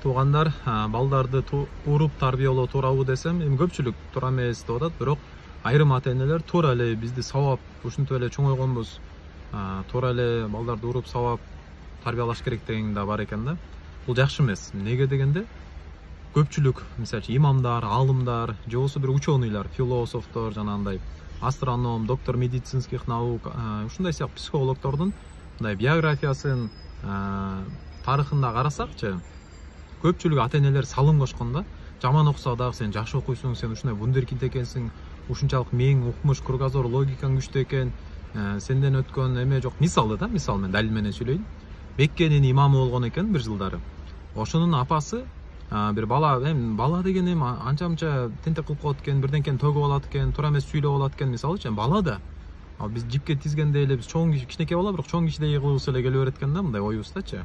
Туугандар, балдарды уруп тарбиялоо туурабы десем, эми көпчүлүк туура эмес деп атат, бирок айрым ата-энелер туура эле бизди сабап, ушинтип эле чоңойгонбуз, туура эле балдарды уруп сабап тарбиялаш керек деген да бар экен да. Бул жакшы эмес. Неге дегенде, көпчүлүк, мисалы имамдар, аалымдар, же болбосо бир ученыйлар, философтор, жанагындай астроном, доктор медицинских наук, ушундай сыяктуу психологдордун мындай биографиясын, тарыхында карасакчы, көпчүлүк ата-энелер салым кошкондо, жаман окуса дагы сен жакшы окуйсуң, сен ушундай вундеркинд экенсиң, ушунчалык мээң, укмуш, кругозор, логикаң күчтүү экен, сенден өткөн эме жок. Мисалы да, мисал мен далил менен сүйлөйүн. Меккенин имамы болгон экен бир жылдары. Ошонун апасы бир бала деген эми анча-мынча тентек кылып коет экен, бирденкени төгүп алат экен, туура эмес сүйлөп алат экен, мисалычы, бала да. Ал биз жипке тизгенде эле биз чоң киши, кичинекей бала, бирок чоң кишидей кылыбыз эле келе берет экен да, мындай оюбуздачы.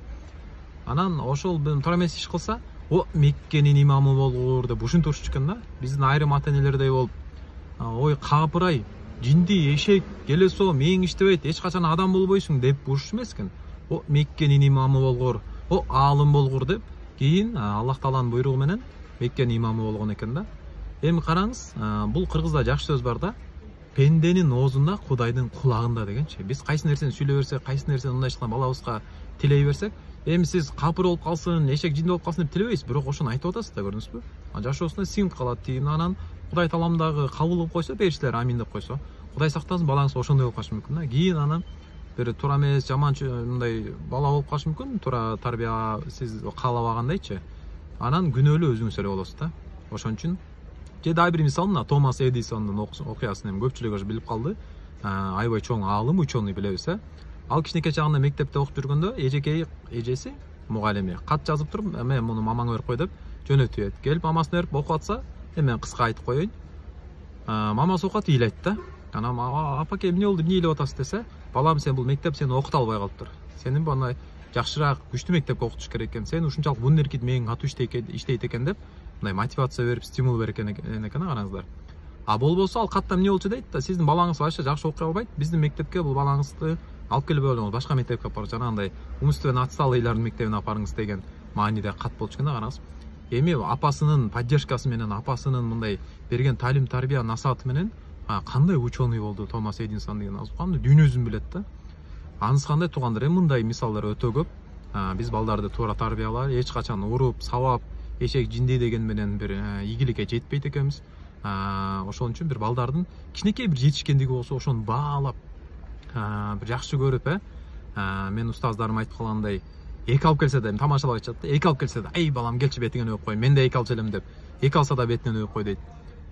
Анан ошол туура эмес иш кылса, о Меккенин имамы болгур деп ушинтип урушчу экен да. Биздин айрым ата-энелердей болуп, ой капырай, жинди, эшек, келесо, мээң иштебейт, эч качан адам болбойсуң деп урушчу эмес экен. О Меккенин имамы болгур, о аалым болгур деп, кийин Аллах Тааланын буйругу менен Меккенин имамы болгон экен да. Эми караңыз, бул кыргызда жакшы сөз бар да. Пенденин оозунда, Кудайдын кулагында дегенчи. Биз кайсы нерсени сүйлөй берсек, кайсы нерсени мындай ишкан балабызга тилей берсек, эми сиз капыр болуп калсын, эшек жинди болуп калсын деп тилебейсиз, бирок ошону айтып атасыз да, көрдүңүзбү? Жашоосуна сиңип калат тийин, анан Кудай Таалам дагы кабыл кылып койсо, периштелер амин деп койсо, Кудай сактасын, балаңыз ошондой болуп калышы мүмкүн да. Кийин аны бир туура эмес, жаман мындай бала болуп калышы мүмкүн, туура тарбия сиз каалабагандайчы. Анан күнөөлүү өзүңүз эле болосуз да. Ошон үчүн же дагы бир мисал мына Томас Эдисондун окуясын эми көпчүлүк уже билип калды. Аябай чоң аалым, ученый билебиз, Ал кичинекей чагында мектепте окуп жүргөндө эжекей эжеси мугалиме кат жазып туруп, эме муну мамаңа берип кой деп жөнөтүп. Келип мамасына берип окуп атса, эме кыска айтып коеюн. Мамасы окуп ыйлайт да. Анан апаке эмне болду, эмне ыйлап атасыз десе, балам сен бул мектеп сени окута албай калыптыр. Сенин мындай жакшыраак, күчтүү мектепке окутуш керек экен. Сен ушунчалык вундеркинд мээң катуу иштейт экен деп, мындай мотивация берип, стимул берет экен, караңыздар. Болбосо ал катта эмне болчу дейт да, сиздин балаңыз башка жакшы окуй албайт, биздин мектепке бул балаңызды алып келип ойлоңуз, башка мектепке апарып, жанагындай умственно отсталыйлардын мектебине апарыңыз деген мааниде кат болчу экен да, караңыз. Эми апасынын поддержкасы менен, апасынын мындай берген талим тарбия насааты менен кандай ученый болду Томас Эдисон деген, кандай дүйнөсүн билет да. Анысы кандай туугандар, эми мындай мисалдар өтө көп. Биз балдарды туура тарбиялап, эч качан уруп, сабап, эшек жинди деген менен бир ийгиликке жетпейт экенбиз. Ошон үчүн бир балдардын кичинекей бир жетишкендиги болсо, ошону баалап, бир жакшы көрүп, мен устаздарым айтып калгандай, эки алып келсе да, тамашалап айтышат да, эки алып келсе да, ай балам келчи бетиңен өп кой, мен да эки алчу элем деп, эки алса да бетинен өп кой дейт.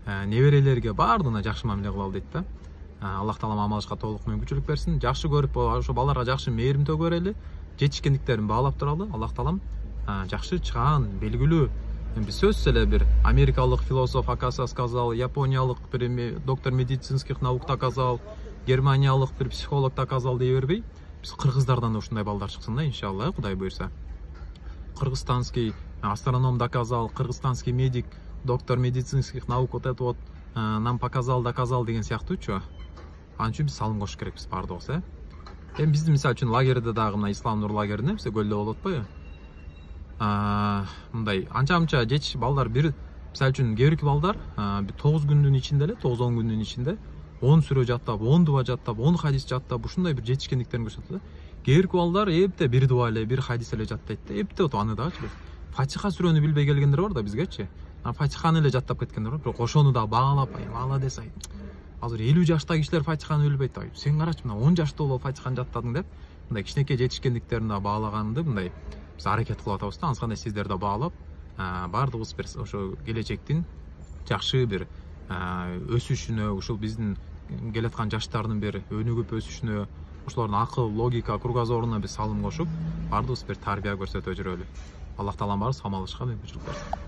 Неберелерге баардыгына жакшы мамиле кылалы дейт да. Аллах Таалам амалышка толук мүмкүнчүлүк берсин. Жакшы көрүп, ошо балдарга жакшы мээрим төгөрөлү, жетишкендиктерин баалап туралы. Аллах Таалам жакшы чыгаан, белгилүү, биз сөзсүз эле бир америкалык философ Акаса сказал, япониялык бир доктор медицинских наук доказал, германиялык бир психолог доказал дей бербей, биз кыргыздардан да ушундай балдар чыксын да, иншалла, Кудай буйрса. Кыргызстанский астроном доказал, кыргызстанский медик, доктор медицинских наук вот это вот нам показал, доказал деген сыяктуучу. Анын үчүн биз салым кошуш керекпиз баардыгыбыз, Эми биздин мисалы үчүн лагерде дагы мына Ислам Нур лагеринде бизде көлдө болуп атпайбы? Мындай анча-мынча жетиш балдар бир, мисалы үчүн кээ бирки балдар 9 күндүн ичинде эле, 9-10 күндүн ичинде 10 сүрө жаттап, 10 дуба жаттап, 10 хадис жаттап, ушундай бир жетишкендиктерин көрсөтөт да. Кээ бирки балдар эпте бир дуба эле, бир хадис эле жаттайт да, эпте аны дагычы. Фатиха сүрөнү билбей келгендер бар да бизгечи. Фатиханы эле жаттап кеткендер бар, бирок ошону да баалап, молодец, азыр 50 жаштагы кишилер Фатиханы билбейт, сен карачы, мына 10 жашта болуп Фатиханы жаттадың деп, мындай кичинекей жетишкендиктерин да баалаганды мындай биз аракет кылып атабыз да. Анысы кандай сиздер да баалап, баардыгыбыз бир ошо келечектин жакшы бир өсүшүнө, ушул биздин келаткан жаштардын бир өнүгүп өсүшүнө, ошолордун акыл, логика, кругозоруна биз салым кошуп, баардыгыбыз бир тарбия көрсөтө жүрөлү. Аллах Таалам баарыбызга амал кылышка мүмкүнчүлүк берсин.